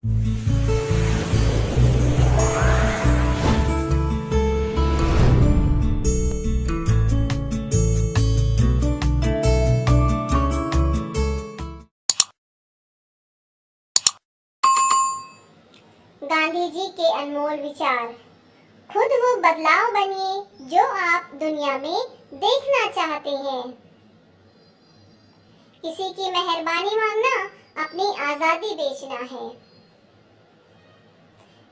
गांधी जी के अनमोल विचार। खुद वो बदलाव बनिए जो आप दुनिया में देखना चाहते हैं। किसी की मेहरबानी मांगना अपनी आजादी बेचना है।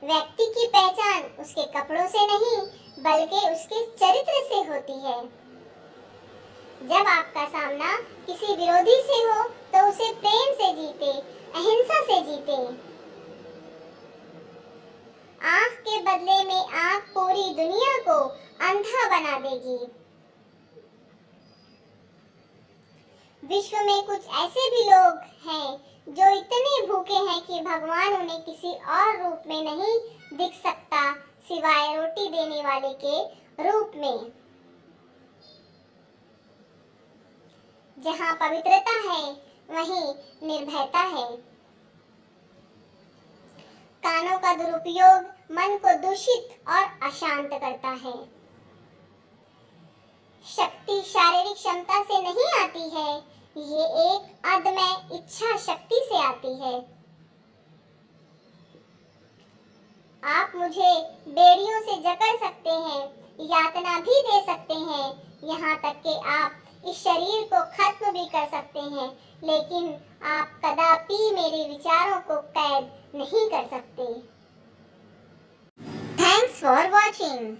व्यक्ति की पहचान उसके कपड़ों से नहीं बल्कि उसके चरित्र से होती है। जब आपका सामना किसी विरोधी से हो तो उसे प्रेम से जीते, अहिंसा से जीते। आंख के बदले में आंख पूरी दुनिया को अंधा बना देगी। विश्व में कुछ ऐसे भी लोग हैं जो इतने भूखे हैं कि भगवान उन्हें किसी और रूप में नहीं दिख सकता सिवाय रोटी देने वाले के रूप में। जहाँ पवित्रता है वहीं निर्भयता है। कानों का दुरुपयोग मन को दूषित और अशांत करता है। शक्ति शारीरिक क्षमता से नहीं आती है, ये एक अदम्य इच्छा शक्ति से आती है। आप मुझे बेड़ियों से जकड़ सकते हैं, यातना भी दे सकते हैं, यहाँ तक कि आप इस शरीर को खत्म भी कर सकते हैं, लेकिन आप कदापि मेरे विचारों को कैद नहीं कर सकते। Thanks for watching.